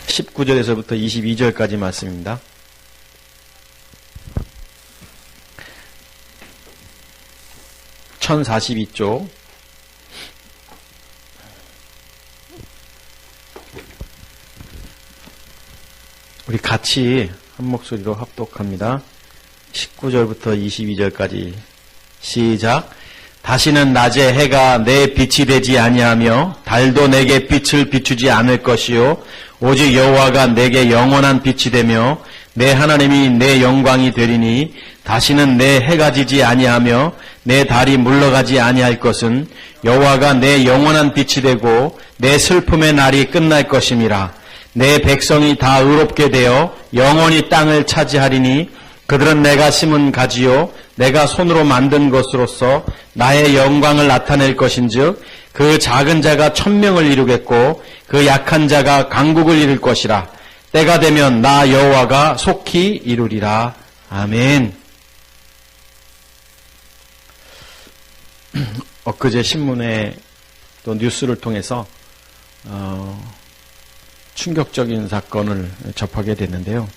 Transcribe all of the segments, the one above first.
19절에서부터 22절까지 말씀입니다. (1042쪽) 우리 같이 한 목소리로 합독합니다. 19절부터 22절까지 시작. 다시는 낮에 해가 내 빛이 되지 아니하며 달도 내게 빛을 비추지 않을 것이요 오직 여호와가 내게 영원한 빛이 되며 내 하나님이 내 영광이 되리니 다시는 내 해가 지지 아니하며 내 달이 물러가지 아니할 것은 여호와가 내 영원한 빛이 되고 내 슬픔의 날이 끝날 것임이라. 내 백성이 다 의롭게 되어 영원히 땅을 차지하리니 그들은 내가 심은 가지요 내가 손으로 만든 것으로서 나의 영광을 나타낼 것인즉 그 작은 자가 천명을 이루겠고 그 약한 자가 강국을 이룰 것이라. 때가 되면 나 여호와가 속히 이루리라. 아멘. 엊그제 신문에 또 뉴스를 통해서 충격적인 사건을 접하게 됐는데요.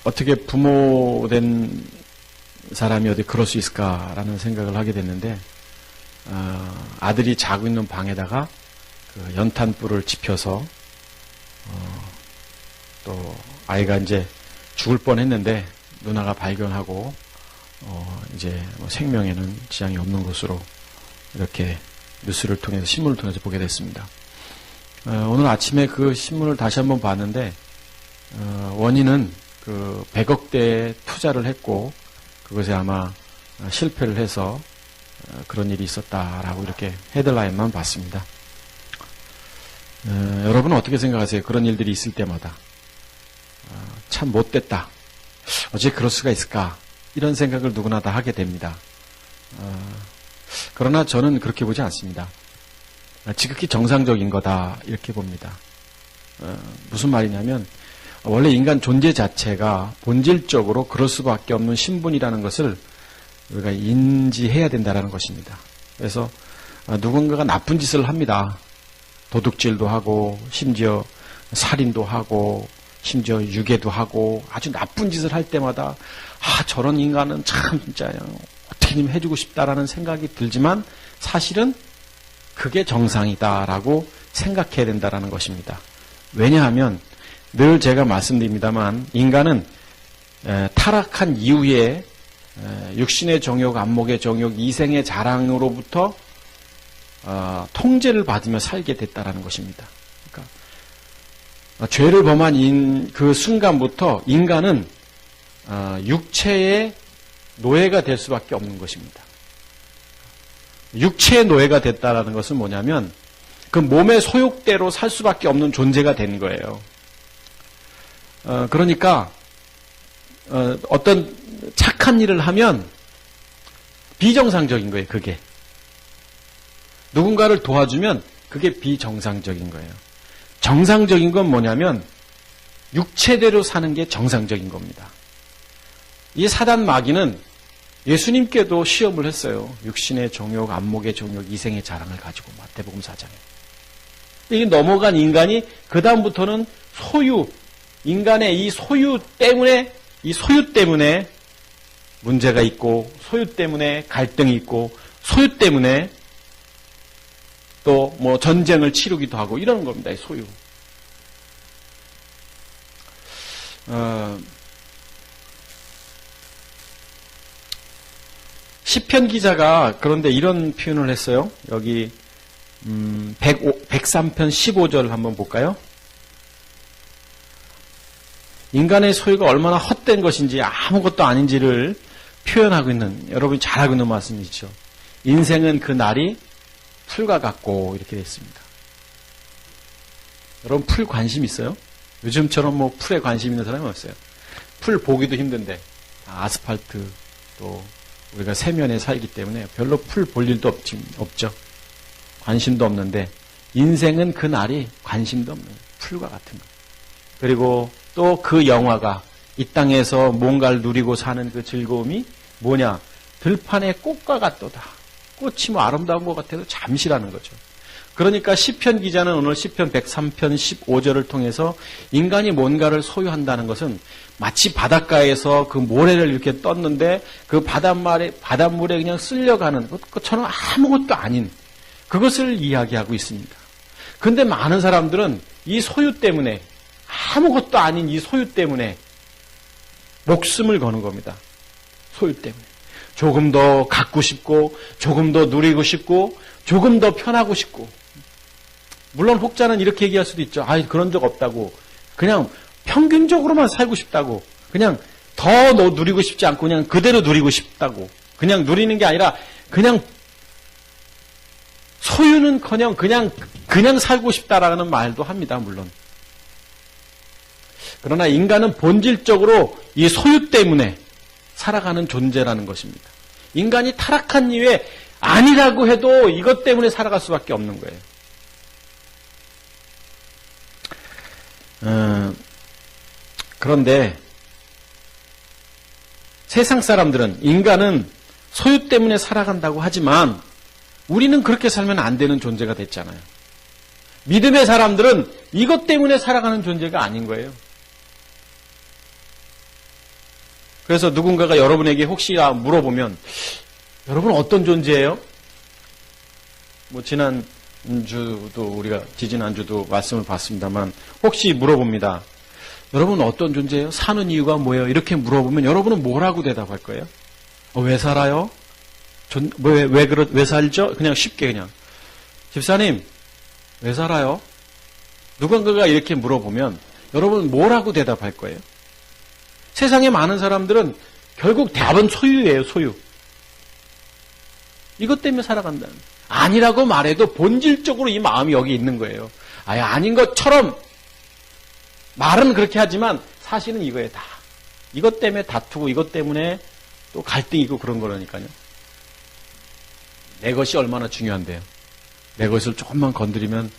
어떻게 부모된 사람이 어디 그럴 수 있을까라는 생각을 하게 됐는데, 아들이 자고 있는 방에다가 그 연탄불을 지펴서 또 아이가 이제 죽을 뻔했는데 누나가 발견하고 이제 생명에는 지장이 없는 것으로 이렇게 뉴스를 통해서 신문을 통해서 보게 됐습니다. 오늘 아침에 그 신문을 다시 한번 봤는데 원인은 그 100억대 투자를 했고 그것에 아마 실패를 해서 그런 일이 있었다라고 이렇게 헤드라인만 봤습니다. 여러분은 어떻게 생각하세요? 그런 일들이 있을 때마다 참 못됐다. 어찌 그럴 수가 있을까? 이런 생각을 누구나 다 하게 됩니다. 그러나 저는 그렇게 보지 않습니다. 지극히 정상적인 거다 이렇게 봅니다. 무슨 말이냐면 원래 인간 존재 자체가 본질적으로 그럴 수밖에 없는 신분이라는 것을 우리가 인지해야 된다는 것입니다. 그래서 누군가가 나쁜 짓을 합니다. 도둑질도 하고 심지어 살인도 하고 심지어 유괴도 하고 아주 나쁜 짓을 할 때마다 저런 인간은 참 진짜 어떻게 해주고 싶다라는 생각이 들지만 사실은 그게 정상이다라고 생각해야 된다는 것입니다. 왜냐하면 늘 제가 말씀드립니다만 인간은 타락한 이후에 육신의 정욕, 안목의 정욕, 이생의 자랑으로부터 통제를 받으며 살게 됐다라는 것입니다. 그러니까 죄를 범한 그 순간부터 인간은 육체의 노예가 될 수밖에 없는 것입니다. 육체의 노예가 됐다라는 것은 뭐냐면 그 몸의 소욕대로 살 수밖에 없는 존재가 된 거예요. 그러니까 어떤 착한 일을 하면 비정상적인 거예요. 그게 누군가를 도와주면 그게 비정상적인 거예요. 정상적인 건 뭐냐면 육체대로 사는 게 정상적인 겁니다. 이 사단 마귀는 예수님께도 시험을 했어요. 육신의 정욕, 안목의 정욕, 이생의 자랑을 가지고 마태복음 4장에. 이 넘어간 인간이 그 다음부터는 인간의 이 소유 때문에 문제가 있고, 소유 때문에 갈등이 있고, 소유 때문에 또 전쟁을 치르기도 하고 이러는 겁니다. 이 소유. 시편 기자가 그런데 이런 표현을 했어요. 여기 103편 15절 한번 볼까요? 인간의 소유가 얼마나 헛된 것인지 아무것도 아닌지를 표현하고 있는, 여러분이 잘 알고 있는 말씀이죠. 인생은 그 날이 풀과 같고 이렇게 됐습니다. 여러분 풀 관심 있어요? 요즘처럼 풀에 관심 있는 사람이 없어요. 풀 보기도 힘든데 아스팔트 또 우리가 세면에 살기 때문에 별로 풀 볼 일도 없죠. 관심도 없는데 인생은 그 날이 관심도 없는 풀과 같은 것. 그리고 또 그 영화가 이 땅에서 뭔가를 누리고 사는 그 즐거움이 뭐냐? 들판의 꽃과 같도다. 꽃이 아름다운 것 같아도 잠시라는 거죠. 그러니까 시편 기자는 오늘 시편 103편 15절을 통해서 인간이 뭔가를 소유한다는 것은 마치 바닷가에서 그 모래를 이렇게 떴는데 그 바닷물에 그냥 쓸려가는 것처럼 아무것도 아닌 그것을 이야기하고 있습니다. 그런데 많은 사람들은 이 소유 때문에, 아무것도 아닌 이 소유 때문에 목숨을 거는 겁니다. 소유 때문에. 조금 더 갖고 싶고, 조금 더 누리고 싶고, 조금 더 편하고 싶고. 물론 혹자는 이렇게 얘기할 수도 있죠. 그런 적 없다고. 그냥 평균적으로만 살고 싶다고. 그냥 더 누리고 싶지 않고 그냥 그대로 누리고 싶다고. 그냥 누리는 게 아니라 그냥 소유는커녕 그냥 살고 싶다라는 말도 합니다. 물론. 그러나 인간은 본질적으로 이 소유 때문에 살아가는 존재라는 것입니다. 인간이 타락한 이후에 아니라고 해도 이것 때문에 살아갈 수밖에 없는 거예요. 그런데 세상 사람들은, 인간은 소유 때문에 살아간다고 하지만 우리는 그렇게 살면 안 되는 존재가 됐잖아요. 믿음의 사람들은 이것 때문에 살아가는 존재가 아닌 거예요. 그래서 누군가가 여러분에게 혹시 물어보면 여러분 어떤 존재예요? 지지난주도 말씀을 봤습니다만 혹시 물어봅니다. 여러분 어떤 존재예요? 사는 이유가 뭐예요? 이렇게 물어보면 여러분은 뭐라고 대답할 거예요? 왜 살아요? 왜 살죠? 그냥 쉽게 그냥. 집사님, 왜 살아요? 누군가가 이렇게 물어보면 여러분 뭐라고 대답할 거예요? 세상에 많은 사람들은 결국 답은 소유예요, 소유. 이것 때문에 살아간다는. 아니라고 말해도 본질적으로 이 마음이 여기 있는 거예요. 아닌 것처럼 말은 그렇게 하지만 사실은 이거예요, 다. 이것 때문에 다투고 이것 때문에 또 갈등이고 그런 거라니까요. 내 것이 얼마나 중요한데요. 내 것을 조금만 건드리면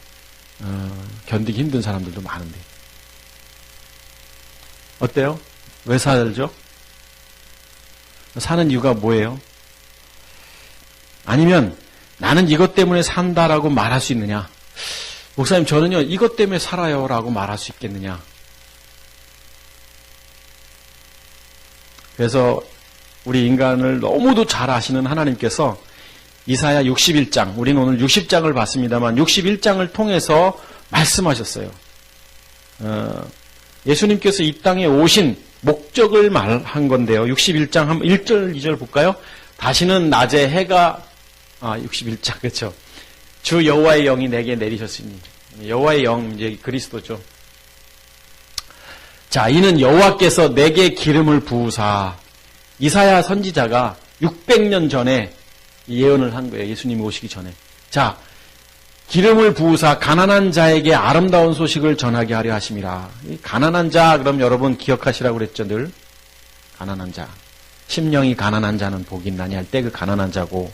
견디기 힘든 사람들도 많은데. 어때요? 왜 살죠? 사는 이유가 뭐예요? 아니면 나는 이것 때문에 산다라고 말할 수 있느냐? 목사님, 저는요 이것 때문에 살아요 라고 말할 수 있겠느냐? 그래서 우리 인간을 너무도 잘 아시는 하나님께서 이사야 61장, 우리는 오늘 60장을 봤습니다만 61장을 통해서 말씀하셨어요. 예수님께서 이 땅에 오신 목적을 말한 건데요. 61장 한 1절, 2절 볼까요? 다시는 낮에 해가 61장 그렇죠. 주 여호와의 영이 내게 내리셨으니, 여호와의 영 이제 그리스도죠. 자, 이는 여호와께서 내게 기름을 부으사, 이사야 선지자가 600년 전에 예언을 한 거예요. 예수님이 오시기 전에. 자, 기름을 부으사 가난한 자에게 아름다운 소식을 전하게 하려 하심이라. 이 가난한 자, 그럼 여러분 기억하시라고 그랬죠, 늘. 가난한 자. 심령이 가난한 자는 복이 있나니 할 때 그 가난한 자고,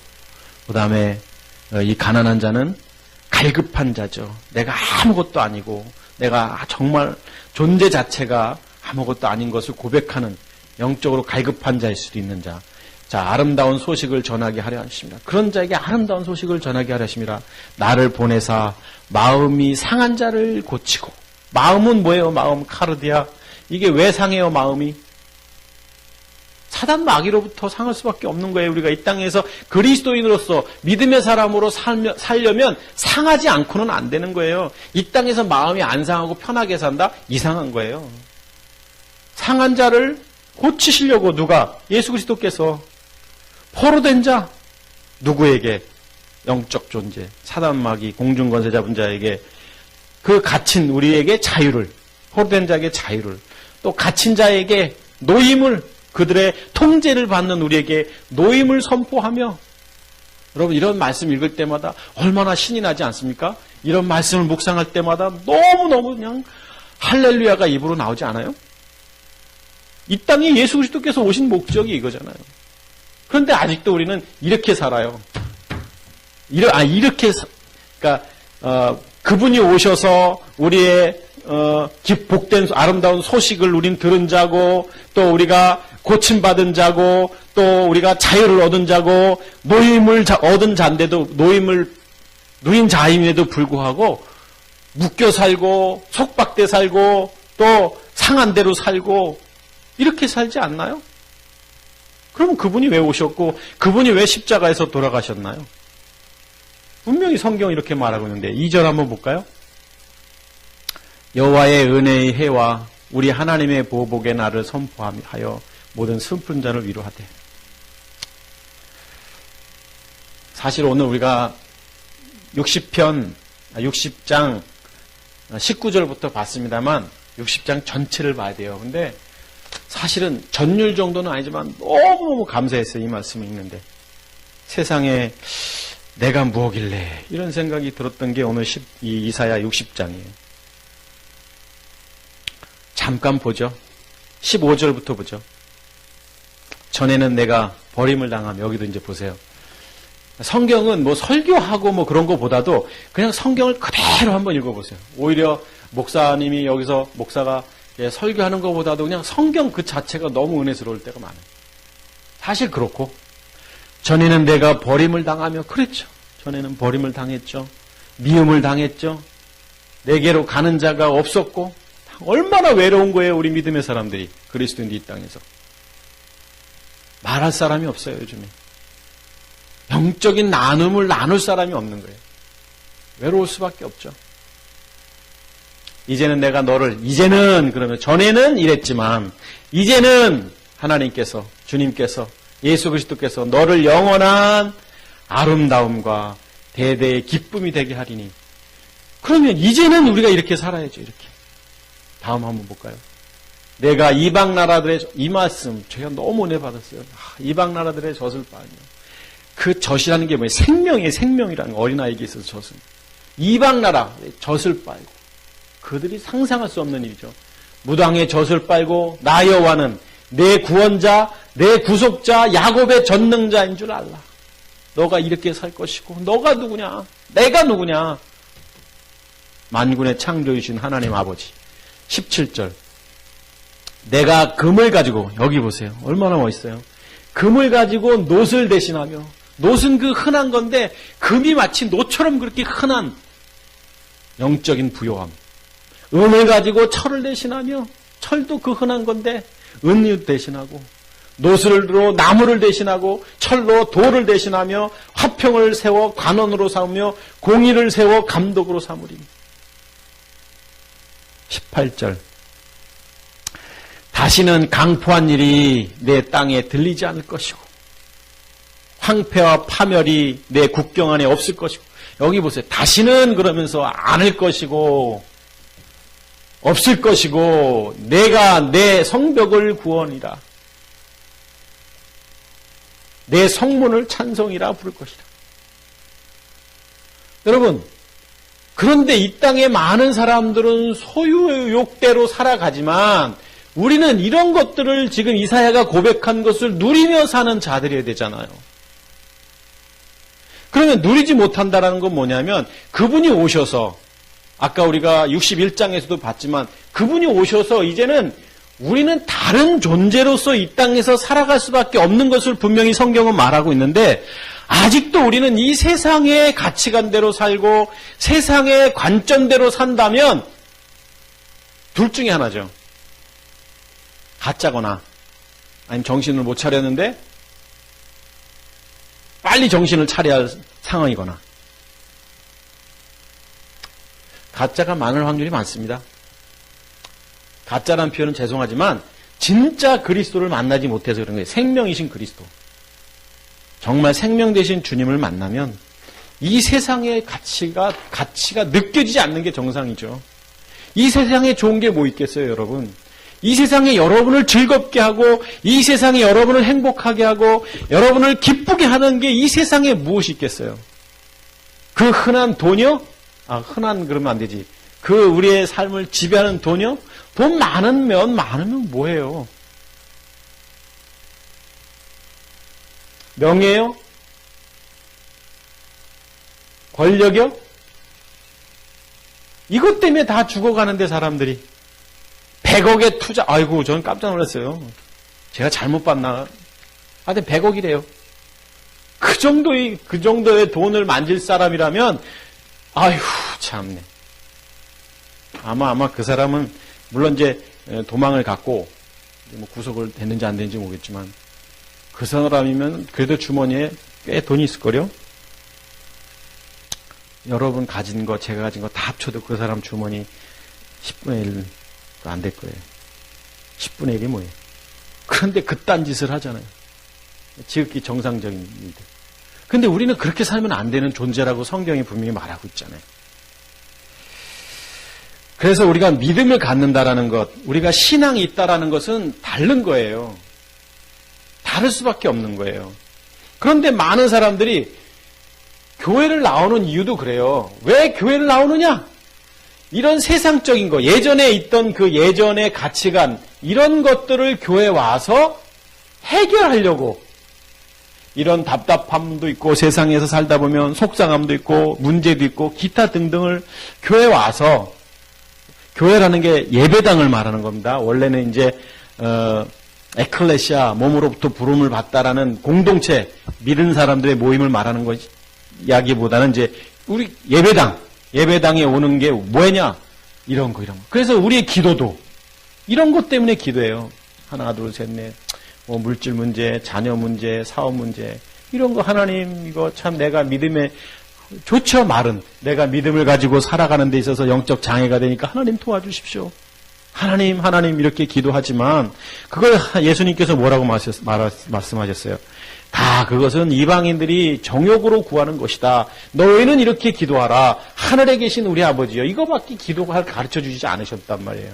그 다음에 이 가난한 자는 갈급한 자죠. 내가 아무것도 아니고, 내가 정말 존재 자체가 아무것도 아닌 것을 고백하는 영적으로 갈급한 자일 수도 있는 자. 자, 아름다운 소식을 전하게 하려 하십니다. 그런 자에게 아름다운 소식을 전하게 하려 하십니다. 나를 보내사 마음이 상한 자를 고치고. 마음은 뭐예요? 마음 카르디아. 이게 왜 상해요, 마음이? 사단 마귀로부터 상할 수밖에 없는 거예요. 우리가 이 땅에서 그리스도인으로서 믿음의 사람으로 살려면 상하지 않고는 안 되는 거예요. 이 땅에서 마음이 안 상하고 편하게 산다? 이상한 거예요. 상한 자를 고치시려고 누가? 예수 그리스도께서 포로된 자, 누구에게? 영적 존재, 사단 마귀, 공중권세 잡은 자에게, 그 갇힌 우리에게 자유를, 포로된 자에게 자유를, 또 갇힌 자에게 노임을, 그들의 통제를 받는 우리에게 노임을 선포하며. 여러분, 이런 말씀 읽을 때마다 얼마나 신이 나지 않습니까? 이런 말씀을 묵상할 때마다 너무너무 그냥 할렐루야가 입으로 나오지 않아요? 이 땅에 예수 그리스도께서 오신 목적이 이거잖아요. 그런데 아직도 우리는 이렇게 살아요. 그러니까 그분이 오셔서 우리의 복된 아름다운 소식을 우린 들은 자고, 또 우리가 고침받은 자고, 또 우리가 자유를 얻은 자고, 노임을 얻은 자인데도 노임을 누인자임에도 불구하고 묶여 살고 속박돼 살고 또 상한 대로 살고 이렇게 살지 않나요? 그럼 그분이 왜 오셨고 그분이 왜 십자가에서 돌아가셨나요? 분명히 성경이 이렇게 말하고 있는데 2절 한번 볼까요? 여호와의 은혜의 해와 우리 하나님의 보복의 날을 선포하여 모든 슬픈 자를 위로하되. 사실 오늘 우리가 60장 19절부터 봤습니다만 60장 전체를 봐야 돼요. 근데 사실은 전율 정도는 아니지만 너무너무 감사했어요. 이 말씀을 읽는데. 세상에 내가 무엇길래 이런 생각이 들었던 게 오늘 이사야 60장이에요. 잠깐 보죠. 15절부터 보죠. 전에는 내가 버림을 당하며, 여기도 이제 보세요. 성경은 뭐 설교하고 뭐 그런 거보다도 그냥 성경을 그대로 한번 읽어보세요. 오히려 목사님이 여기서 목사가 설교하는 것보다도 그냥 성경 그 자체가 너무 은혜스러울 때가 많아요. 사실 그렇고 전에는 내가 버림을 당하며, 그랬죠. 전에는 버림을 당했죠. 미움을 당했죠. 내게로 가는 자가 없었고 얼마나 외로운 거예요. 우리 믿음의 사람들이, 그리스도인들 이 땅에서. 말할 사람이 없어요. 요즘에 영적인 나눔을 나눌 사람이 없는 거예요. 외로울 수밖에 없죠. 이제는 내가 너를, 이제는 그러면 전에는 이랬지만 이제는 하나님께서, 주님께서, 예수 그리스도께서 너를 영원한 아름다움과 대대의 기쁨이 되게 하리니. 그러면 이제는 우리가 이렇게 살아야죠. 이렇게. 다음 한번 볼까요? 내가 이방 나라들의, 이 말씀 제가 너무 은혜 받았어요. 이방 나라들의 젖을 빨며. 그 젖이라는 게 뭐예요? 생명이에요. 생명이라는 거. 어린아이에게 있어서 젖은. 이방 나라 젖을 빨고, 그들이 상상할 수 없는 일이죠. 무당의 젖을 빨고 나 여호와는 내 구원자, 내 구속자, 야곱의 전능자인 줄 알라. 너가 이렇게 살 것이고 너가 누구냐? 내가 누구냐? 만군의 창조이신 하나님 아버지. 17절. 내가 금을 가지고, 여기 보세요. 얼마나 멋있어요. 금을 가지고 놋을 대신하며, 놋은 그 흔한 건데 금이 마치 놋처럼 그렇게 흔한 영적인 부요함. 은을 가지고 철을 대신하며, 철도 그 흔한 건데 은을 대신하고, 놋으로 나무를 대신하고, 철로 돌을 대신하며, 화평을 세워 관원으로 삼으며 공의를 세워 감독으로 삼으리니. 18절. 다시는 강포한 일이 내 땅에 들리지 않을 것이고 황폐와 파멸이 내 국경 안에 없을 것이고. 여기 보세요. 다시는 그러면서 않을 것이고 없을 것이고 내가 내 성벽을 구원이라 내 성문을 찬송이라 부를 것이라. 여러분, 그런데 이 땅에 많은 사람들은 소유의 욕대로 살아가지만 우리는 이런 것들을 지금 이사야가 고백한 것을 누리며 사는 자들이어야 되잖아요. 그러면 누리지 못한다는 건 뭐냐면, 그분이 오셔서, 아까 우리가 61장에서도 봤지만 그분이 오셔서 이제는 우리는 다른 존재로서 이 땅에서 살아갈 수밖에 없는 것을 분명히 성경은 말하고 있는데, 아직도 우리는 이 세상의 가치관대로 살고 세상의 관점대로 산다면 둘 중에 하나죠. 가짜거나 아니면 정신을 못 차렸는데 빨리 정신을 차려야 할 상황이거나. 가짜가 많을 확률이 많습니다. 가짜라는 표현은 죄송하지만 진짜 그리스도를 만나지 못해서 그런 거예요. 생명이신 그리스도. 정말 생명 되신 주님을 만나면 이 세상의 가치가 느껴지지 않는 게 정상이죠. 이 세상에 좋은 게 뭐 있겠어요, 여러분? 이 세상에 여러분을 즐겁게 하고 이 세상에 여러분을 행복하게 하고 여러분을 기쁘게 하는 게 이 세상에 무엇이 있겠어요? 그 흔한 돈이요? 흔한 그러면 안 되지. 그 우리의 삶을 지배하는 돈이요? 돈 많으면 뭐예요? 명예요? 권력이요? 이것 때문에 다 죽어가는데 사람들이 100억의 투자, 아이고 저는 깜짝 놀랐어요. 제가 잘못 봤나? 하여튼 100억이래요. 그 정도의 돈을 만질 사람이라면 아휴, 참네. 아마 그 사람은, 물론 이제 도망을 갔고, 뭐 구속을 됐는지 안 됐는지 모르겠지만, 그 사람이면 그래도 주머니에 꽤 돈이 있을걸요? 여러분 가진 거, 제가 가진 거 다 합쳐도 그 사람 주머니 10분의 1도 안 될 거예요. 10분의 1이 뭐예요? 그런데 그딴 짓을 하잖아요. 지극히 정상적인 일들. 근데 우리는 그렇게 살면 안 되는 존재라고 성경이 분명히 말하고 있잖아요. 그래서 우리가 믿음을 갖는다라는 것, 우리가 신앙이 있다라는 것은 다른 거예요. 다를 수밖에 없는 거예요. 그런데 많은 사람들이 교회를 나오는 이유도 그래요. 왜 교회를 나오느냐? 이런 세상적인 거, 예전에 있던 그 예전의 가치관, 이런 것들을 교회에 와서 해결하려고, 이런 답답함도 있고 세상에서 살다 보면 속상함도 있고 문제도 있고 기타 등등을 교회에 와서, 교회라는 게 예배당을 말하는 겁니다. 원래는 이제 에클레시아, 몸으로부터 부름을 받다라는 공동체, 믿은 사람들의 모임을 말하는 것 이야기보다는 이제 우리 예배당에 오는 게 뭐냐? 이런 거. 그래서 우리의 기도도 이런 것 때문에 기도해요. 하나, 둘, 셋, 넷. 뭐 물질 문제, 자녀 문제, 사업 문제, 이런 거 하나님, 이거 참 내가 믿음에 좋죠, 말은. 내가 믿음을 가지고 살아가는 데 있어서 영적 장애가 되니까 하나님 도와주십시오. 하나님 이렇게 기도하지만 그걸 예수님께서 뭐라고 말씀하셨어요? 다 그것은 이방인들이 정욕으로 구하는 것이다. 너희는 이렇게 기도하라. 하늘에 계신 우리 아버지여. 이거밖에 기도가 가르쳐 주시지 않으셨단 말이에요.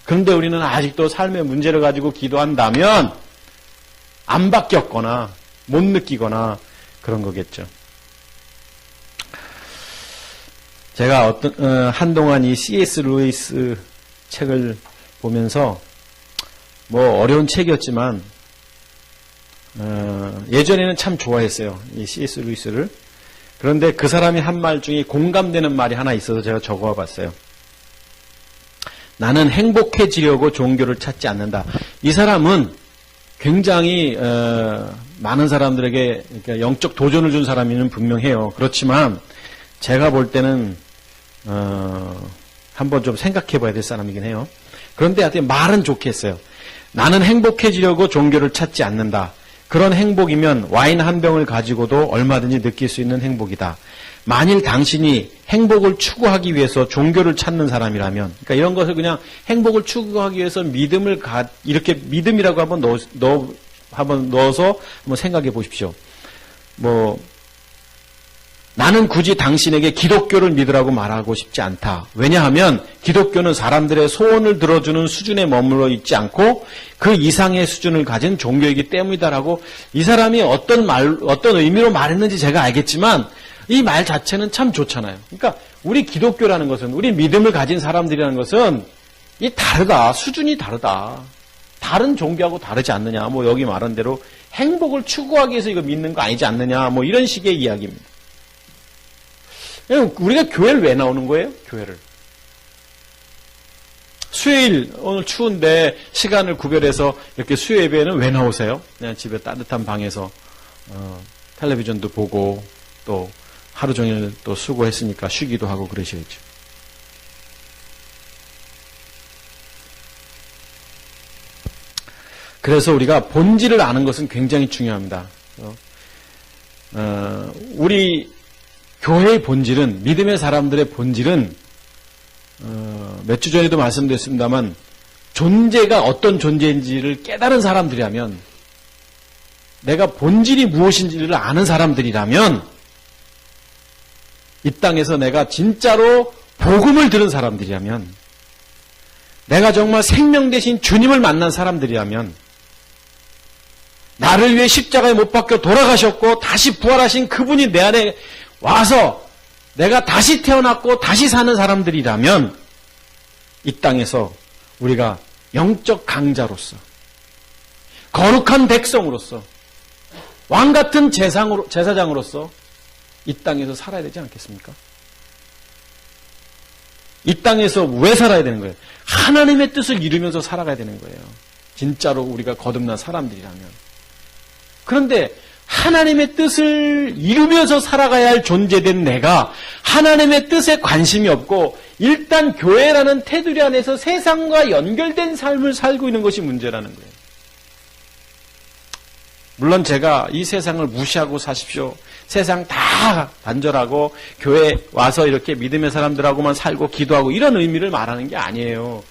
그런데 우리는 아직도 삶의 문제를 가지고 기도한다면 안 바뀌었거나 못 느끼거나 그런 거겠죠. 제가 한동안 이 C.S. 루이스 책을 보면서 뭐 어려운 책이었지만 예전에는 참 좋아했어요. 이 C.S. 루이스를. 그런데 그 사람이 한 말 중에 공감되는 말이 하나 있어서 제가 적어와 봤어요. 나는 행복해지려고 종교를 찾지 않는다. 이 사람은 굉장히 많은 사람들에게 영적 도전을 준 사람이면 분명해요. 그렇지만 제가 볼 때는 한번 좀 생각해 봐야 될 사람이긴 해요. 그런데 하여튼 말은 좋게 했어요. 나는 행복해지려고 종교를 찾지 않는다. 그런 행복이면 와인 한 병을 가지고도 얼마든지 느낄 수 있는 행복이다. 만일 당신이 행복을 추구하기 위해서 종교를 찾는 사람이라면, 그러니까 이런 것을 그냥 행복을 추구하기 위해서 이렇게 믿음이라고 한번 넣어서 한번 생각해 보십시오. 나는 굳이 당신에게 기독교를 믿으라고 말하고 싶지 않다. 왜냐하면 기독교는 사람들의 소원을 들어주는 수준에 머물러 있지 않고 그 이상의 수준을 가진 종교이기 때문이다라고, 이 사람이 어떤 의미로 말했는지 제가 알겠지만 이 말 자체는 참 좋잖아요. 그러니까 우리 기독교라는 것은, 우리 믿음을 가진 사람들이라는 것은 이 다르다. 수준이 다르다. 다른 종교하고 다르지 않느냐. 뭐 여기 말한 대로 행복을 추구하기 위해서 이거 믿는 거 아니지 않느냐. 뭐 이런 식의 이야기입니다. 우리가 교회를 왜 나오는 거예요? 교회를. 수요일, 오늘 추운데 시간을 구별해서 이렇게 수요 예배는 왜 나오세요? 그냥 집에 따뜻한 방에서 텔레비전도 보고 또 하루 종일 또 수고했으니까 쉬기도 하고 그러셔야죠. 그래서 우리가 본질을 아는 것은 굉장히 중요합니다. 우리 교회의 본질은, 믿음의 사람들의 본질은 몇 주 전에도 말씀드렸습니다만 존재가 어떤 존재인지를 깨달은 사람들이라면, 내가 본질이 무엇인지를 아는 사람들이라면, 이 땅에서 내가 진짜로 복음을 들은 사람들이라면, 내가 정말 생명 대신 주님을 만난 사람들이라면, 나를 위해 십자가에 못 박혀 돌아가셨고 다시 부활하신 그분이 내 안에 와서 내가 다시 태어났고 다시 사는 사람들이라면, 이 땅에서 우리가 영적 강자로서, 거룩한 백성으로서, 왕같은 제사장으로서 이 땅에서 살아야 되지 않겠습니까? 이 땅에서 왜 살아야 되는 거예요? 하나님의 뜻을 이루면서 살아가야 되는 거예요. 진짜로 우리가 거듭난 사람들이라면. 그런데 하나님의 뜻을 이루면서 살아가야 할 존재된 내가 하나님의 뜻에 관심이 없고 일단 교회라는 테두리 안에서 세상과 연결된 삶을 살고 있는 것이 문제라는 거예요. 물론 제가 이 세상을 무시하고 사십시오. 세상 다 단절하고 교회 와서 이렇게 믿음의 사람들하고만 살고 기도하고 이런 의미를 말하는 게 아니에요.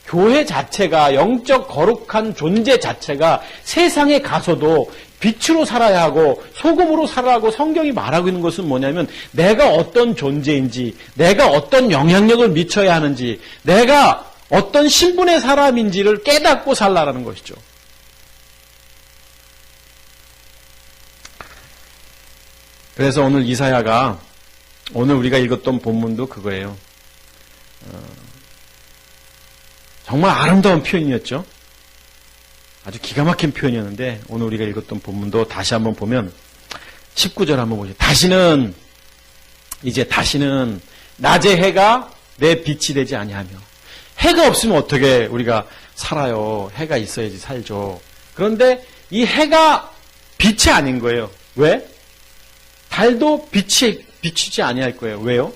교회 자체가 영적 거룩한 존재 자체가 세상에 가서도 빛으로 살아야 하고 소금으로 살아야 하고 성경이 말하고 있는 것은 뭐냐면 내가 어떤 존재인지 내가 어떤 영향력을 미쳐야 하는지 내가 어떤 신분의 사람인지를 깨닫고 살라라는 것이죠. 그래서 오늘 이사야가 오늘 우리가 읽었던 본문도 그거예요. 정말 아름다운 표현이었죠. 아주 기가 막힌 표현이었는데 오늘 우리가 읽었던 본문도 다시 한번 보면 19절 한번 보죠. 다시는 낮의 해가 내 빛이 되지 아니하며 해가 없으면 어떻게 우리가 살아요. 해가 있어야지 살죠. 그런데 이 해가 빛이 아닌 거예요. 왜? 달도 비치지 아니할 거예요. 왜요?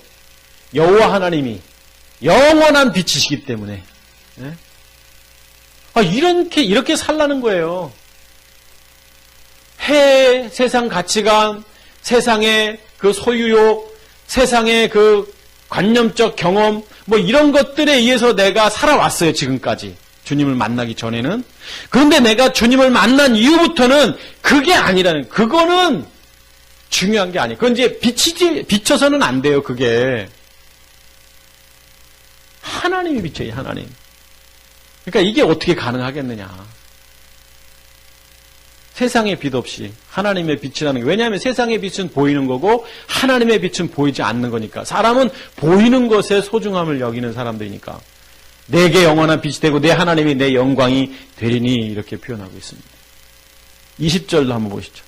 여호와 하나님이 영원한 빛이시기 때문에. 네? 이렇게 살라는 거예요. 해, 세상 가치관, 세상의 그 소유욕, 세상의 그 관념적 경험, 뭐 이런 것들에 의해서 내가 살아왔어요, 지금까지. 주님을 만나기 전에는. 그런데 내가 주님을 만난 이후부터는 그게 아니라는, 그거는 중요한 게 아니에요. 그건 이제 비춰서는 안 돼요, 그게. 하나님이 비춰요, 하나님. 그러니까 이게 어떻게 가능하겠느냐. 세상의 빛 없이 하나님의 빛이라는 게, 왜냐하면 세상의 빛은 보이는 거고 하나님의 빛은 보이지 않는 거니까. 사람은 보이는 것에 소중함을 여기는 사람들이니까. 내게 영원한 빛이 되고 내 하나님이 내 영광이 되리니 이렇게 표현하고 있습니다. 20절도 한번 보시죠.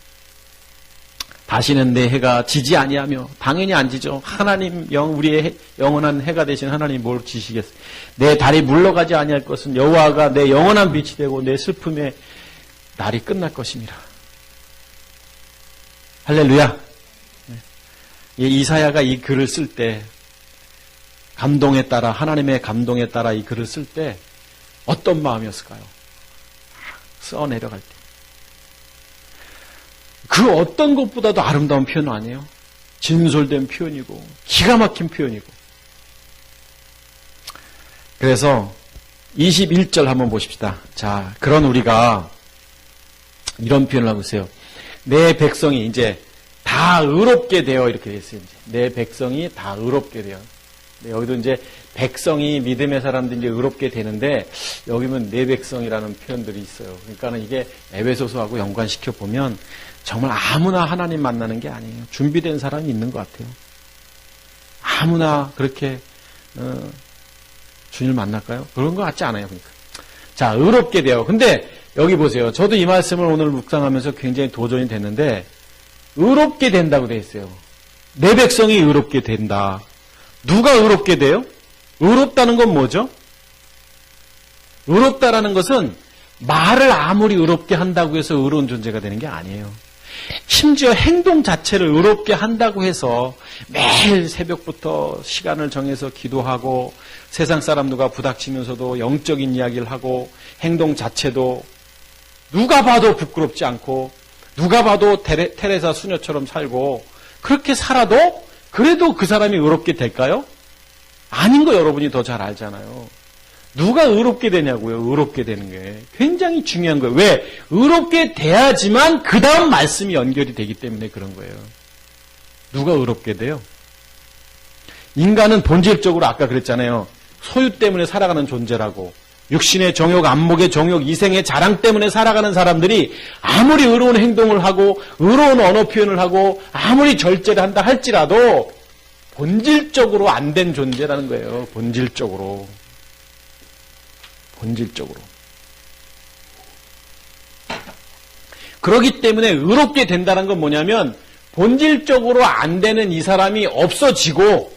다시는 내 해가 지지 아니하며, 당연히 안 지죠. 하나님 우리의 영원한 해가 되신 하나님 뭘 지시겠어요. 내 달이 물러가지 아니할 것은 여호와가 내 영원한 빛이 되고 내 슬픔의 날이 끝날 것입니다. 할렐루야. 이사야가 이 글을 쓸 때 감동에 따라, 하나님의 감동에 따라 이 글을 쓸 때 어떤 마음이었을까요? 써내려갈 때. 그 어떤 것보다도 아름다운 표현 아니에요? 진솔된 표현이고 기가 막힌 표현이고. 그래서 21절 한번 보십시다. 자, 그런 우리가 이런 표현을 하고 있어요. 내 백성이 이제 다 의롭게 되어, 이렇게 됐어요. 이제. 내 백성이 다 의롭게 되어. 여기도 이제 백성이 믿음의 사람들이 이제 의롭게 되는데 여기는 내 백성이라는 표현들이 있어요. 그러니까는 이게 에베소서하고 연관시켜 보면 정말 아무나 하나님 만나는 게 아니에요. 준비된 사람이 있는 것 같아요. 아무나 그렇게 주님을 만날까요? 그런 것 같지 않아요. 그러니까. 자, 의롭게 되어. 근데 여기 보세요. 저도 이 말씀을 오늘 묵상하면서 굉장히 도전이 됐는데 의롭게 된다고 되어 있어요. 내 백성이 의롭게 된다. 누가 의롭게 돼요? 의롭다는 건 뭐죠? 의롭다라는 것은 말을 아무리 의롭게 한다고 해서 의로운 존재가 되는 게 아니에요. 심지어 행동 자체를 의롭게 한다고 해서 매일 새벽부터 시간을 정해서 기도하고 세상 사람 누가 부닥치면서도 영적인 이야기를 하고 행동 자체도 누가 봐도 부끄럽지 않고 누가 봐도 테레사 수녀처럼 살고 그렇게 살아도 그래도 그 사람이 의롭게 될까요? 아닌 거 여러분이 더 잘 알잖아요. 누가 의롭게 되냐고요. 의롭게 되는 게 굉장히 중요한 거예요. 왜? 의롭게 돼야지만 그 다음 말씀이 연결이 되기 때문에 그런 거예요. 누가 의롭게 돼요? 인간은 본질적으로 아까 그랬잖아요. 소유 때문에 살아가는 존재라고. 육신의 정욕, 안목의 정욕, 이생의 자랑 때문에 살아가는 사람들이 아무리 의로운 행동을 하고 의로운 언어 표현을 하고 아무리 절제를 한다 할지라도 본질적으로 안 된 존재라는 거예요. 본질적으로. 그렇기 때문에 의롭게 된다는 건 뭐냐면 본질적으로 안 되는 이 사람이 없어지고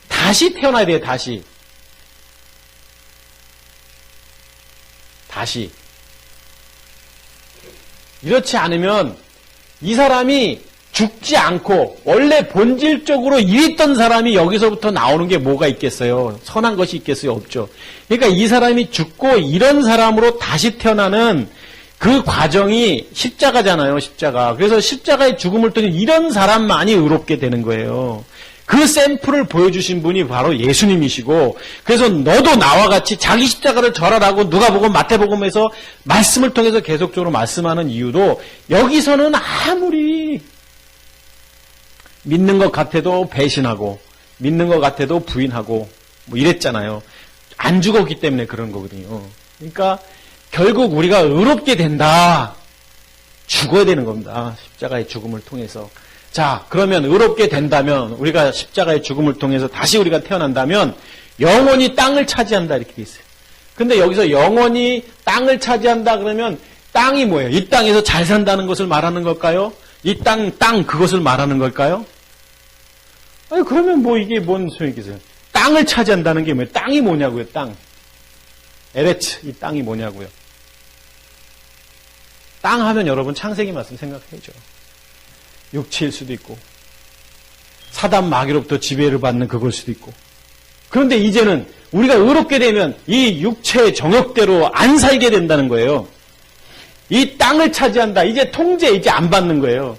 다시 태어나야 돼요. 다시. 이렇지 않으면 이 사람이 죽지 않고 원래 본질적으로 이랬던 사람이 여기서부터 나오는 게 뭐가 있겠어요? 선한 것이 있겠어요? 없죠. 그러니까 이 사람이 죽고 이런 사람으로 다시 태어나는 그 과정이 십자가잖아요. 십자가. 그래서 십자가의 죽음을 통해 이런 사람만이 의롭게 되는 거예요. 그 샘플을 보여주신 분이 바로 예수님이시고, 그래서 너도 나와 같이 자기 십자가를 절하라고 누가복음 마태복음에서 말씀을 통해서 계속적으로 말씀하는 이유도, 여기서는 아무리 믿는 것 같아도 배신하고 믿는 것 같아도 부인하고 뭐 이랬잖아요. 안 죽었기 때문에 그런 거거든요. 그러니까 결국 우리가 의롭게 된다. 죽어야 되는 겁니다. 십자가의 죽음을 통해서. 자, 그러면 의롭게 된다면, 우리가 십자가의 죽음을 통해서 다시 우리가 태어난다면 영원히 땅을 차지한다 이렇게 돼 있어요. 근데 여기서 영원히 땅을 차지한다 그러면 땅이 뭐예요? 이 땅에서 잘 산다는 것을 말하는 걸까요? 이 땅 그것을 말하는 걸까요? 아니, 그러면 뭐 이게 뭔 소용이겠어요? 땅을 차지한다는 게 뭐예요? 땅이 뭐냐고요, 땅. 에레츠, 이 땅이 뭐냐고요. 땅 하면 여러분 창세기 말씀 생각해야죠. 육체일 수도 있고, 사단 마귀로부터 지배를 받는 그걸 수도 있고. 그런데 이제는 우리가 의롭게 되면 이 육체의 정욕대로 안 살게 된다는 거예요. 이 땅을 차지한다. 이제 통제 이제 안 받는 거예요.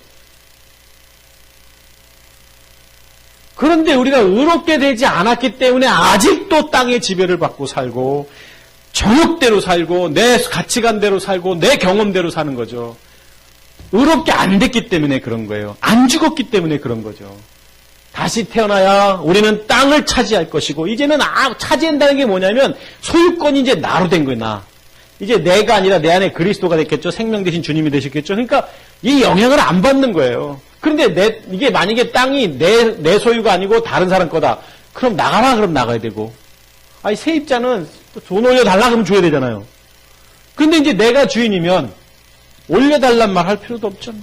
그런데 우리가 의롭게 되지 않았기 때문에 아직도 땅의 지배를 받고 살고, 정욕대로 살고, 내 가치관대로 살고, 내 경험대로 사는 거죠. 의롭게 안 됐기 때문에 그런 거예요. 안 죽었기 때문에 그런 거죠. 다시 태어나야 우리는 땅을 차지할 것이고, 이제는 차지한다는 게 뭐냐면 소유권이 이제 나로 된 거예요. 나. 이제 내가 아니라 내 안에 그리스도가 됐겠죠. 생명 대신 주님이 되셨겠죠. 그러니까 이 영향을 안 받는 거예요. 그런데 이게 만약에 땅이 내 소유가 아니고 다른 사람 거다. 그럼 나가라 그럼 나가야 되고. 아니, 세입자는 돈 올려달라 그러면 줘야 되잖아요. 근데 이제 내가 주인이면 올려달란 말 할 필요도 없죠.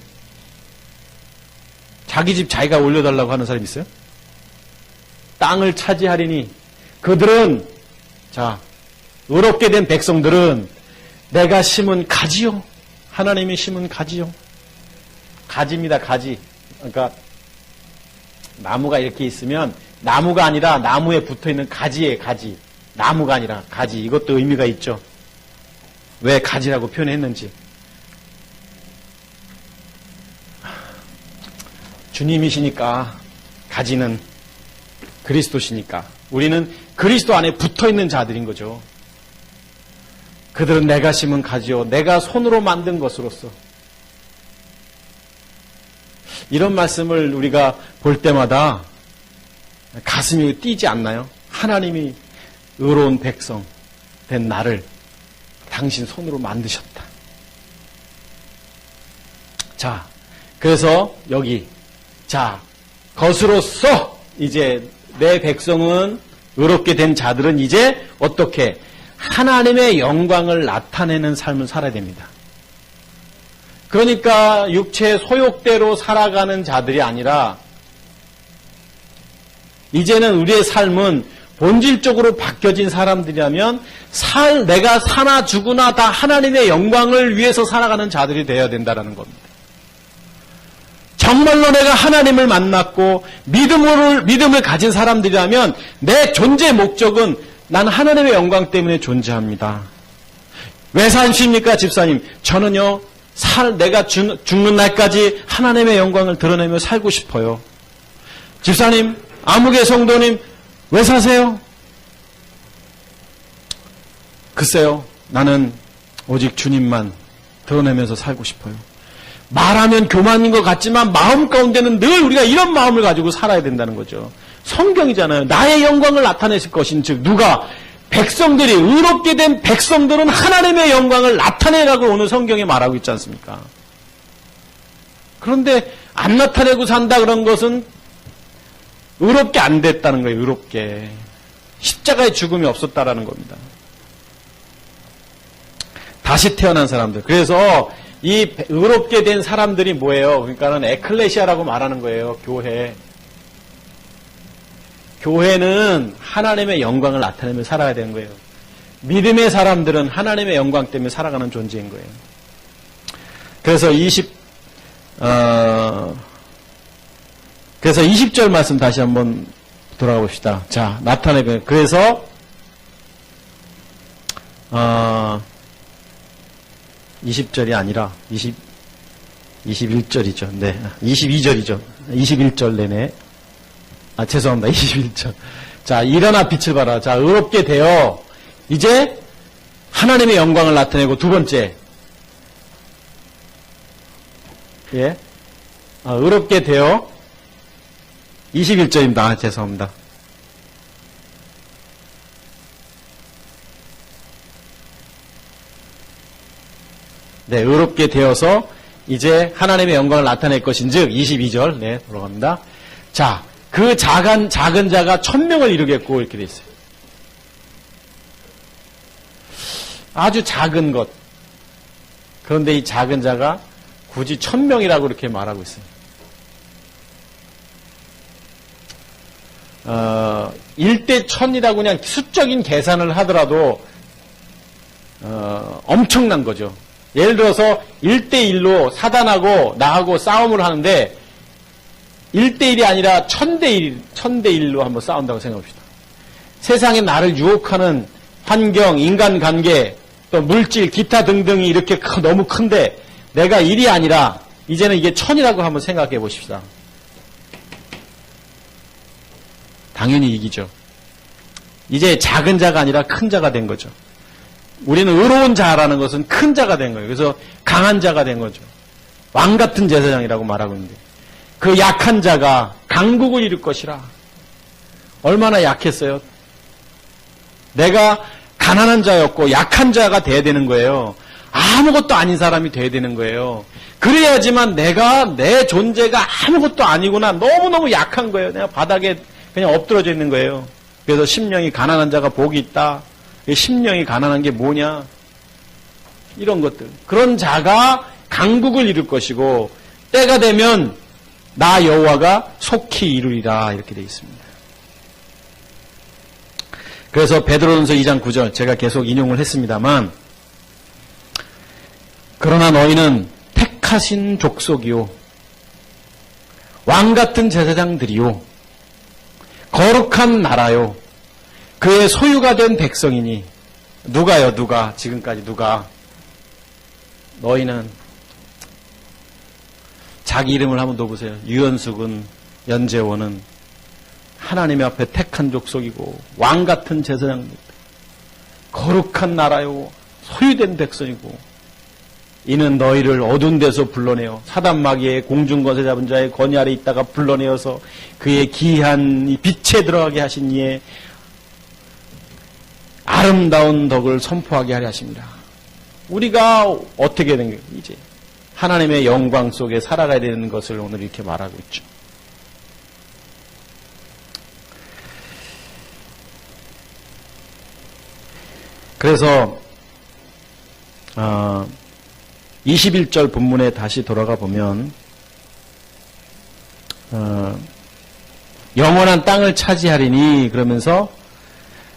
자기 집 자기가 올려달라고 하는 사람 있어요? 땅을 차지하리니 그들은, 자, 의롭게 된 백성들은 내가 심은 가지요. 하나님이 심은 가지요. 가지입니다, 가지. 그러니까 나무가 이렇게 있으면 나무가 아니라 나무에 붙어있는 가지예요, 가지. 나무가 아니라 가지. 이것도 의미가 있죠. 왜 가지라고 표현했는지. 주님이시니까, 가지는 그리스도시니까 우리는 그리스도 안에 붙어있는 자들인 거죠. 그들은 내가 심은 가지요, 내가 손으로 만든 것으로서. 이런 말씀을 우리가 볼 때마다 가슴이 뛰지 않나요? 하나님이 의로운 백성 된 나를 당신 손으로 만드셨다. 자, 그래서 여기, 자, 것으로서 이제 내 백성은, 의롭게 된 자들은 이제 어떻게 하나님의 영광을 나타내는 삶을 살아야 됩니다. 그러니까 육체의 소욕대로 살아가는 자들이 아니라 이제는 우리의 삶은 본질적으로 바뀌어진 사람들이라면 내가 사나 죽으나 다 하나님의 영광을 위해서 살아가는 자들이 되어야 된다는 겁니다. 정말로 내가 하나님을 만났고 믿음을 가진 사람들이라면 내 존재 목적은 난 하나님의 영광 때문에 존재합니다. 왜 사십니까, 집사님? 저는요, 내가 죽는 날까지 하나님의 영광을 드러내며 살고 싶어요. 집사님, 아무개 성도님, 왜 사세요? 글쎄요, 나는 오직 주님만 드러내면서 살고 싶어요. 말하면 교만인 것 같지만 마음 가운데는 늘 우리가 이런 마음을 가지고 살아야 된다는 거죠. 성경이잖아요. 나의 영광을 나타내실 것인 즉 누가? 백성들이, 의롭게 된 백성들은 하나님의 영광을 나타내라고 오늘 성경에 말하고 있지 않습니까? 그런데 안 나타내고 산다 그런 것은 의롭게 안 됐다는 거예요. 의롭게. 십자가의 죽음이 없었다라는 겁니다. 다시 태어난 사람들. 그래서 이 의롭게 된 사람들이 뭐예요? 그러니까는 에클레시아라고 말하는 거예요. 교회. 교회는 하나님의 영광을 나타내며 살아야 되는 거예요. 믿음의 사람들은 하나님의 영광 때문에 살아가는 존재인 거예요. 그래서 그래서 20절 말씀 다시 한번 돌아가 봅시다. 자, 나타내면 그래서 20절이 아니라 21절이죠. 네, 22절이죠. 21절 내내. 죄송합니다. 21절. 자, 일어나 빛을 발하라. 자, 의롭게 되어 이제 하나님의 영광을 나타내고 두 번째. 예. 의롭게 되어 21절입니다. 죄송합니다. 네, 의롭게 되어서 이제 하나님의 영광을 나타낼 것인즉 22절. 네, 돌아갑니다. 자, 그 작은 자가 1000명을 이루겠고 이렇게 돼 있어요. 아주 작은 것. 그런데 이 작은 자가 굳이 1000명이라고 이렇게 말하고 있어요. 1대 1000이라고 그냥 수적인 계산을 하더라도 엄청난 거죠. 예를 들어서 1대1로 사단하고 나하고 싸움을 하는데 1대1이 아니라 1000대1로 한번 싸운다고 생각합시다. 세상에 나를 유혹하는 환경, 인간관계, 또 물질, 기타 등등이 이렇게 너무 큰데 내가 1이 아니라 이제는 이게 1000이라고 한번 생각해 보십시다. 당연히 이기죠. 이제 작은 자가 아니라 큰 자가 된 거죠. 우리는 의로운 자라는 것은 큰 자가 된 거예요. 그래서 강한 자가 된 거죠. 왕 같은 제사장이라고 말하고 있는데 그 약한 자가 강국을 이룰 것이라. 얼마나 약했어요? 내가 가난한 자였고 약한 자가 돼야 되는 거예요. 아무것도 아닌 사람이 돼야 되는 거예요. 그래야지만 내 존재가 아무것도 아니구나. 너무너무 약한 거예요. 내가 바닥에 그냥 엎드러져 있는 거예요. 그래서 심령이 가난한 자가 복이 있다. 심령이 가난한 게 뭐냐? 이런 것들. 그런 자가 강국을 이룰 것이고 때가 되면 나 여호와가 속히 이루리라 이렇게 되어 있습니다. 그래서 베드로전서 2장 9절 제가 계속 인용을 했습니다만 그러나 너희는 택하신 족속이요 왕같은 제사장들이요 거룩한 나라요 그의 소유가 된 백성이니 누가요? 누가? 지금까지 누가? 너희는 자기 이름을 한번 넣어보세요. 유연숙은 연재원은 하나님의 앞에 택한 족속이고 왕같은 제사장들 거룩한 나라요 소유된 백성이고 이는 너희를 어두운 데서 불러내어 사단 마귀의 공중거세 잡은 자의 권위 아래 있다가 불러내어서 그의 기이한 이 빛에 들어가게 하신 이의 아름다운 덕을 선포하게 하려 하십니다. 우리가 어떻게 된 거예요? 이제 하나님의 영광 속에 살아가야 되는 것을 오늘 이렇게 말하고 있죠. 그래서 21절 본문에 다시 돌아가 보면 영원한 땅을 차지하리니 그러면서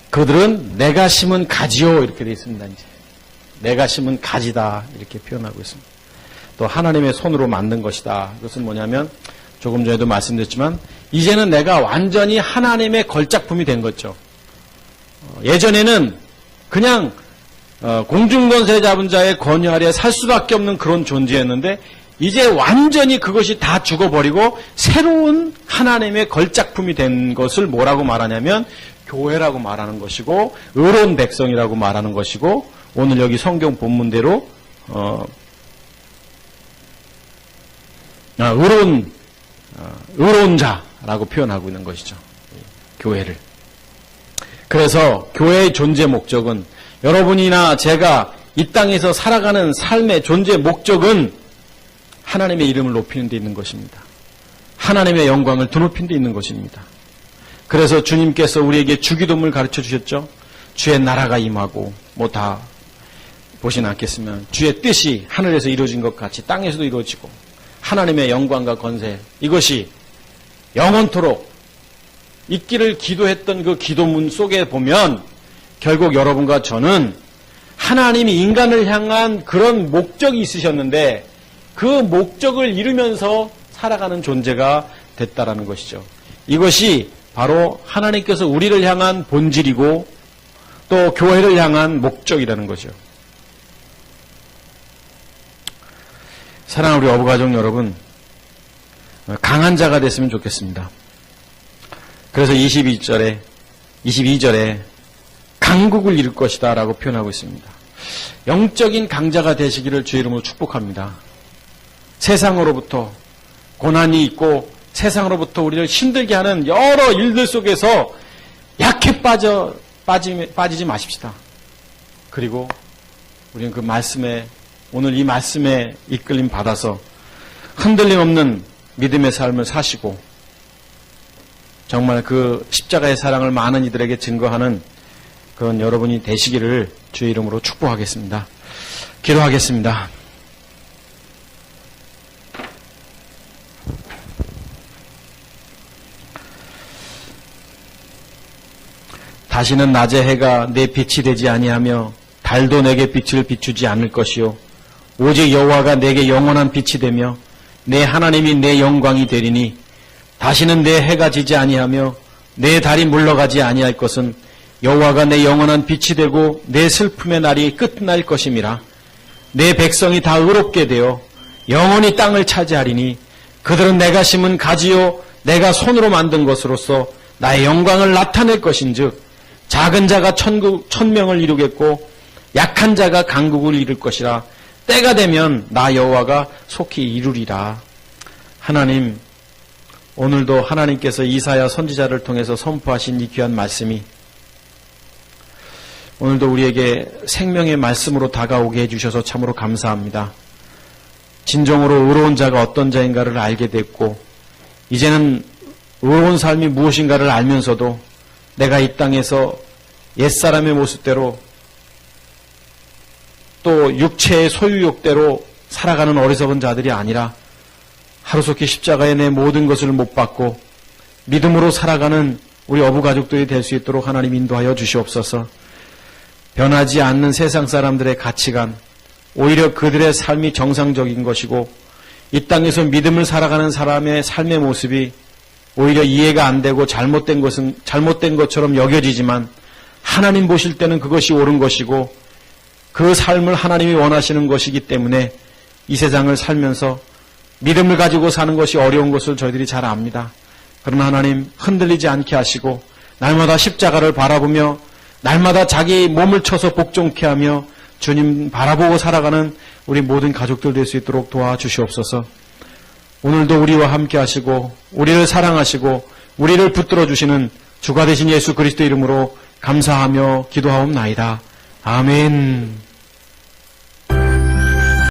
그들은 내가 심은 가지요 이렇게 되어 있습니다. 이제 내가 심은 가지다 이렇게 표현하고 있습니다. 또 하나님의 손으로 만든 것이다. 이것은 뭐냐면 조금 전에도 말씀드렸지만 이제는 내가 완전히 하나님의 걸작품이 된 거죠. 예전에는 그냥 공중권세 잡은 자의 권위 아래 살 수밖에 없는 그런 존재였는데 이제 완전히 그것이 다 죽어버리고 새로운 하나님의 걸작품이 된 것을 뭐라고 말하냐면 교회라고 말하는 것이고 의로운 백성이라고 말하는 것이고 오늘 여기 성경 본문대로 의로운 자라고 표현하고 있는 것이죠. 교회를. 그래서 교회의 존재 목적은 여러분이나 제가 이 땅에서 살아가는 삶의 존재 목적은 하나님의 이름을 높이는 데 있는 것입니다. 하나님의 영광을 드높이는 데 있는 것입니다. 그래서 주님께서 우리에게 주기도문을 가르쳐 주셨죠. 주의 나라가 임하고 뭐 다 보진 않겠으면 주의 뜻이 하늘에서 이루어진 것 같이 땅에서도 이루어지고 하나님의 영광과 권세 이것이 영원토록 있기를 기도했던 그 기도문 속에 보면 결국 여러분과 저는 하나님이 인간을 향한 그런 목적이 있으셨는데 그 목적을 이루면서 살아가는 존재가 됐다라는 것이죠. 이것이 바로 하나님께서 우리를 향한 본질이고 또 교회를 향한 목적이라는 거죠. 사랑하는 우리 어부가족 여러분, 강한 자가 됐으면 좋겠습니다. 그래서 22절에 강국을 이룰 것이다 라고 표현하고 있습니다. 영적인 강자가 되시기를 주의 이름으로 축복합니다. 세상으로부터 고난이 있고 세상으로부터 우리를 힘들게 하는 여러 일들 속에서 약해 빠지지 마십시다. 그리고 우리는 그 말씀에, 오늘 이 말씀에 이끌림 받아서 흔들림 없는 믿음의 삶을 사시고 정말 그 십자가의 사랑을 많은 이들에게 증거하는 그런 여러분이 되시기를 주의 이름으로 축복하겠습니다. 기도하겠습니다. 다시는 낮의 해가 내 빛이 되지 아니하며 달도 내게 빛을 비추지 않을 것이요 오직 여호와가 내게 영원한 빛이 되며 내 하나님이 내 영광이 되리니 다시는 내 해가 지지 아니하며 내 달이 물러가지 아니할 것은 여호와가 내 영원한 빛이 되고 내 슬픔의 날이 끝날 것임이라. 내 백성이 다 의롭게 되어 영원히 땅을 차지하리니 그들은 내가 심은 가지요 내가 손으로 만든 것으로서 나의 영광을 나타낼 것인즉 작은 자가 천명을 이루겠고 약한 자가 강국을 이룰 것이라. 때가 되면 나 여호와가 속히 이루리라. 하나님, 오늘도 하나님께서 이사야 선지자를 통해서 선포하신 이 귀한 말씀이 오늘도 우리에게 생명의 말씀으로 다가오게 해주셔서 참으로 감사합니다. 진정으로 의로운 자가 어떤 자인가를 알게 됐고 이제는 의로운 삶이 무엇인가를 알면서도 내가 이 땅에서 옛사람의 모습대로 또 육체의 소유욕대로 살아가는 어리석은 자들이 아니라 하루속히 십자가에 내 모든 것을 못 받고 믿음으로 살아가는 우리 어부가족들이 될 수 있도록 하나님 인도하여 주시옵소서. 변하지 않는 세상 사람들의 가치관, 오히려 그들의 삶이 정상적인 것이고 이 땅에서 믿음을 살아가는 사람의 삶의 모습이 오히려 이해가 안 되고 잘못된 것은 잘못된 것처럼 여겨지지만 하나님 보실 때는 그것이 옳은 것이고 그 삶을 하나님이 원하시는 것이기 때문에 이 세상을 살면서 믿음을 가지고 사는 것이 어려운 것을 저희들이 잘 압니다. 그러나 하나님 흔들리지 않게 하시고 날마다 십자가를 바라보며 날마다 자기 몸을 쳐서 복종케 하며 주님 바라보고 살아가는 우리 모든 가족들 될 수 있도록 도와주시옵소서. 오늘도 우리와 함께 하시고 우리를 사랑하시고 우리를 붙들어 주시는 주가 되신 예수 그리스도 이름으로 감사하며 기도하옵나이다. 아멘.